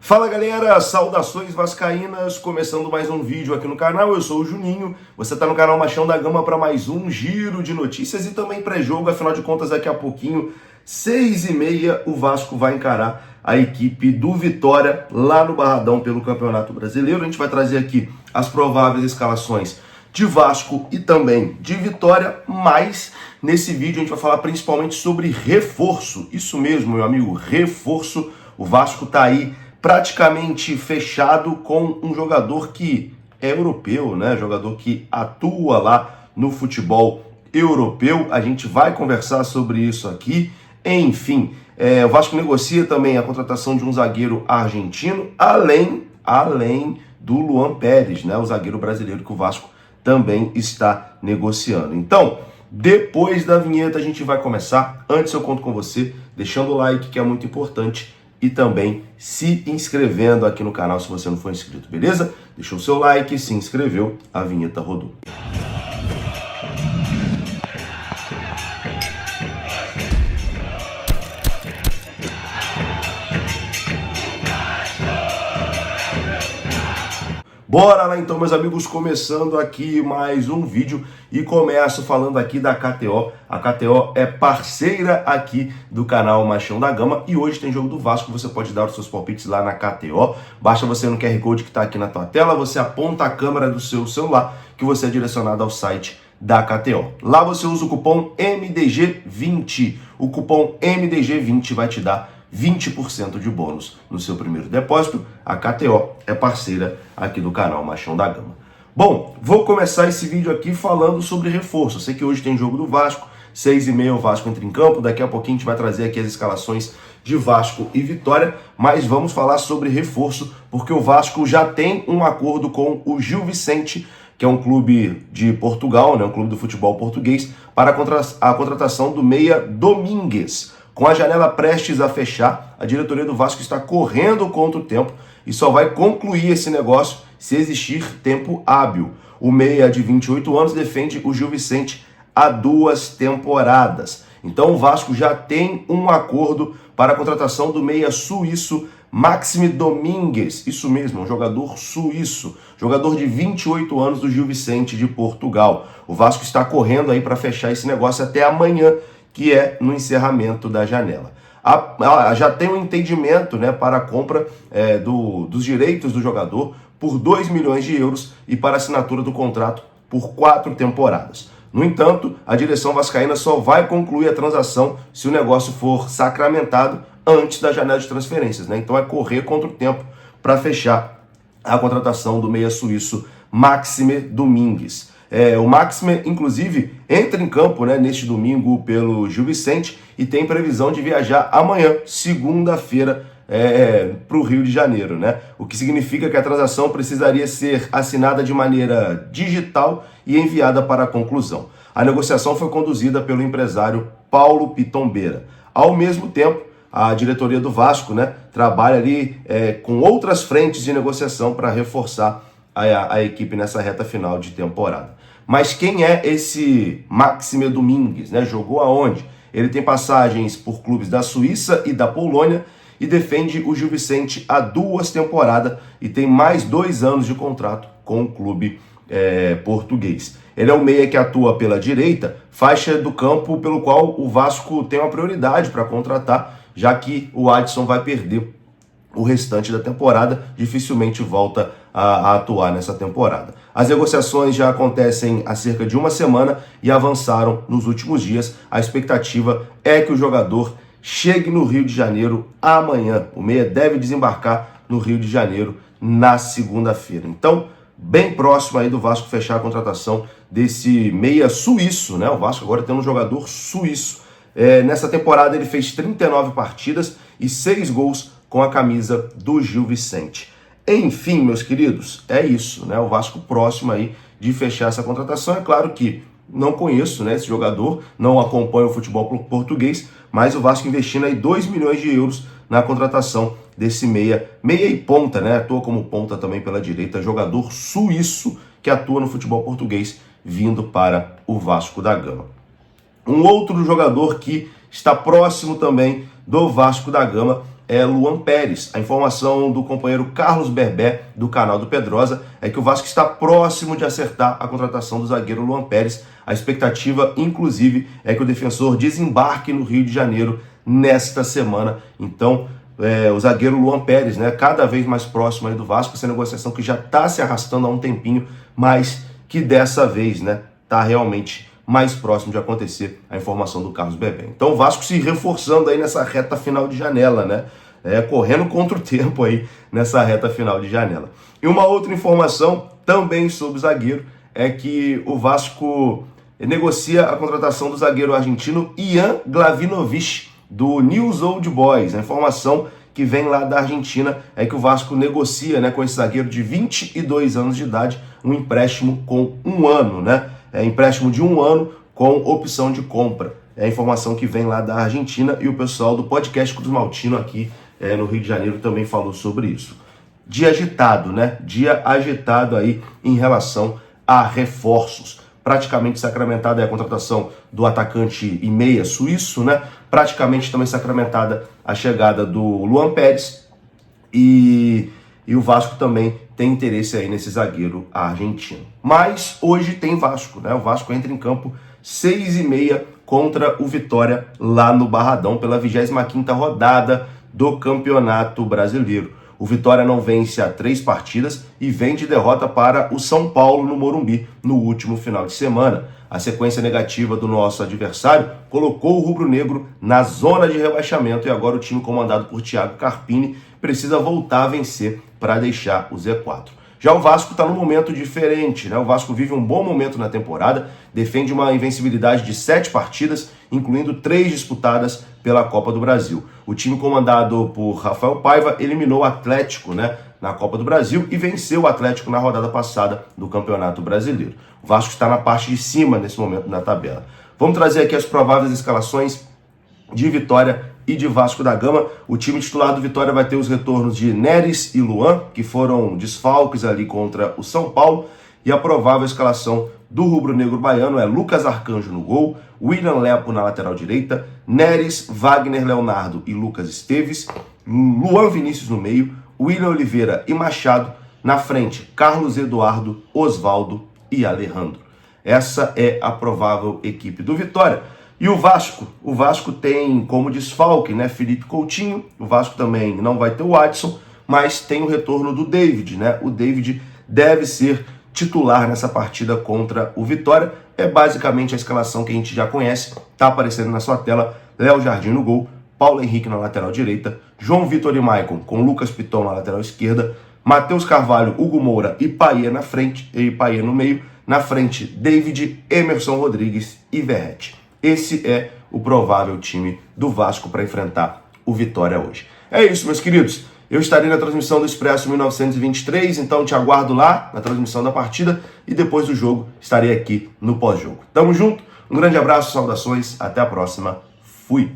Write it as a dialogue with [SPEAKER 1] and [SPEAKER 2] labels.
[SPEAKER 1] Fala galera, saudações vascaínas, começando mais um vídeo aqui no canal, eu sou o Juninho, você está no canal Machão da Gama para mais um giro de notícias e também pré-jogo, afinal de contas daqui a pouquinho, 6h30, o Vasco vai encarar a equipe do Vitória lá no Barradão pelo Campeonato Brasileiro. A gente vai trazer aqui as prováveis escalações de Vasco e também de Vitória, mas nesse vídeo a gente vai falar principalmente sobre reforço, isso mesmo meu amigo, reforço. O Vasco tá aí praticamente fechado com um jogador que é europeu, né? Jogador que atua lá no futebol europeu. A gente vai conversar sobre isso aqui. Enfim, o Vasco negocia também a contratação de um zagueiro argentino, além do Luan Pérez, né? O zagueiro brasileiro que o Vasco também está negociando. Então, depois da vinheta a gente vai começar. Antes eu conto com você, deixando o like, que é muito importante, e também se inscrevendo aqui no canal se você não for inscrito, beleza? Deixou o seu like, se inscreveu, a vinheta rodou. Bora lá então, meus amigos, começando aqui mais um vídeo e começo falando aqui da KTO. A KTO é parceira aqui do canal Machão da Gama e hoje tem jogo do Vasco, você pode dar os seus palpites lá na KTO. Basta você no QR Code que está aqui na tua tela, você aponta a câmera do seu celular que você é direcionado ao site da KTO. Lá você usa o cupom MDG20. O cupom MDG20 vai te dar 20% de bônus no seu primeiro depósito. A KTO é parceira aqui do canal Machão da Gama. Bom, vou começar esse vídeo aqui falando sobre reforço. Eu sei que hoje tem jogo do Vasco, 6h30 o Vasco entra em campo. Daqui a pouquinho a gente vai trazer aqui as escalações de Vasco e Vitória, mas vamos falar sobre reforço, porque o Vasco já tem um acordo com o Gil Vicente, que é um clube de Portugal, né, um clube do futebol português, para a contratação do meia Domingues. Com a janela prestes a fechar, a diretoria do Vasco está correndo contra o tempo e só vai concluir esse negócio se existir tempo hábil. O meia de 28 anos defende o Gil Vicente há 2 temporadas. Então o Vasco já tem um acordo para a contratação do meia suíço Maxime Domingues. Isso mesmo, um jogador suíço, jogador de 28 anos do Gil Vicente de Portugal. O Vasco está correndo aí para fechar esse negócio até amanhã, que é no encerramento da janela. Já tem um entendimento, né, para a compra dos direitos do jogador por 2 milhões de euros e para a assinatura do contrato por 4 temporadas. No entanto, a direção vascaína só vai concluir a transação se o negócio for sacramentado antes da janela de transferências, né? Então é correr contra o tempo para fechar a contratação do meia suíço Maxime Domingues. O Maxime, inclusive, entra em campo, né, neste domingo pelo Gil Vicente e tem previsão de viajar amanhã, segunda-feira, para o Rio de Janeiro, né? O que significa que a transação precisaria ser assinada de maneira digital e enviada para a conclusão. A negociação foi conduzida pelo empresário Paulo Pitombeira. Ao mesmo tempo, a diretoria do Vasco, né, trabalha ali com outras frentes de negociação para reforçar a equipe nessa reta final de temporada. Mas quem é esse Maxime Domingues, né? Jogou aonde? Ele tem passagens por clubes da Suíça e da Polônia e defende o Gil Vicente há 2 temporadas e tem mais 2 anos de contrato com o clube português. Ele é um meia que atua pela direita, faixa do campo pelo qual o Vasco tem uma prioridade para contratar, já que o Adson vai perder o restante da temporada, dificilmente volta a atuar nessa temporada. As negociações já acontecem há cerca de 1 semana e avançaram nos últimos dias. A expectativa é que o jogador chegue no Rio de Janeiro amanhã. O meia deve desembarcar no Rio de Janeiro na segunda-feira. Então, bem próximo aí do Vasco fechar a contratação desse meia suíço, né? O Vasco agora tem um jogador suíço. Nessa temporada ele fez 39 partidas e 6 gols com a camisa do Gil Vicente. Enfim, meus queridos, é isso, né? O Vasco próximo aí de fechar essa contratação. É claro que não conheço, né, esse jogador, não acompanho o futebol português, mas o Vasco investindo aí 2 milhões de euros na contratação desse meia e ponta, né? Atua como ponta também pela direita, jogador suíço que atua no futebol português, vindo para o Vasco da Gama. Um outro jogador que está próximo também do Vasco da Gama é Luan Pérez. A informação do companheiro Carlos Berbé, do canal do Pedrosa, é que o Vasco está próximo de acertar a contratação do zagueiro Luan Pérez. A expectativa, inclusive, é que o defensor desembarque no Rio de Janeiro nesta semana. Então, o zagueiro Luan Pérez, né, cada vez mais próximo aí do Vasco, essa negociação que já está se arrastando há um tempinho, mas que dessa vez, né, está realmente mais próximo de acontecer, a informação do Carlos Berbé. Então o Vasco se reforçando aí nessa reta final de janela, né? Correndo contra o tempo aí nessa reta final de janela. E uma outra informação também sobre o zagueiro é que o Vasco negocia a contratação do zagueiro argentino Ian Glavinovic, do News Old Boys. A informação que vem lá da Argentina é que o Vasco negocia, né, com esse zagueiro de 22 anos de idade um empréstimo com 1 ano, né? Empréstimo de 1 ano com opção de compra. É a informação que vem lá da Argentina e o pessoal do podcast Cruz Maltino aqui no Rio de Janeiro também falou sobre isso. Dia agitado, né? Dia agitado aí em relação a reforços. Praticamente sacramentada é a contratação do atacante e meia suíço, né? Praticamente também sacramentada a chegada do Luan Pérez e o Vasco também tem interesse aí nesse zagueiro argentino. Mas hoje tem Vasco, né? O Vasco entra em campo 6h30 contra o Vitória lá no Barradão pela 25ª rodada do Campeonato Brasileiro. O Vitória não vence há 3 partidas e vem de derrota para o São Paulo no Morumbi no último final de semana. A sequência negativa do nosso adversário colocou o rubro-negro na zona de rebaixamento e agora o time comandado por Thiago Carpini precisa voltar a vencer para deixar o Z4. Já o Vasco está num momento diferente, né? O Vasco vive um bom momento na temporada, defende uma invencibilidade de 7 partidas, incluindo 3 disputadas pela Copa do Brasil. O time comandado por Rafael Paiva eliminou o Atlético, né, na Copa do Brasil e venceu o Atlético na rodada passada do Campeonato Brasileiro. O Vasco está na parte de cima nesse momento na tabela. Vamos trazer aqui as prováveis escalações de Vitória e de Vasco da Gama. O time titular do Vitória vai ter os retornos de Neres e Luan, que foram desfalques ali contra o São Paulo, e a provável escalação do rubro-negro baiano é Lucas Arcanjo no gol, William Lepo na lateral direita, Neres, Wagner Leonardo e Lucas Esteves, Luan Vinícius no meio, William Oliveira e Machado, na frente Carlos Eduardo, Osvaldo e Alejandro. Essa é a provável equipe do Vitória. E o Vasco tem como desfalque, né, Felipe Coutinho. O Vasco também não vai ter o Adson, mas tem o retorno do David, né? O David deve ser titular nessa partida contra o Vitória. É basicamente a escalação que a gente já conhece, tá aparecendo na sua tela. Léo Jardim no gol, Paulo Henrique na lateral direita, João Vitor e Maicon com Lucas Piton na lateral esquerda, Matheus Carvalho, Hugo Moura e Payet na frente, e Payet no meio, na frente David, Emerson Rodrigues e Verratti. Esse é o provável time do Vasco para enfrentar o Vitória hoje. É isso, meus queridos. Eu estarei na transmissão do Expresso 1923, então te aguardo lá na transmissão da partida e depois do jogo estarei aqui no pós-jogo. Tamo junto, um grande abraço, saudações, até a próxima. Fui!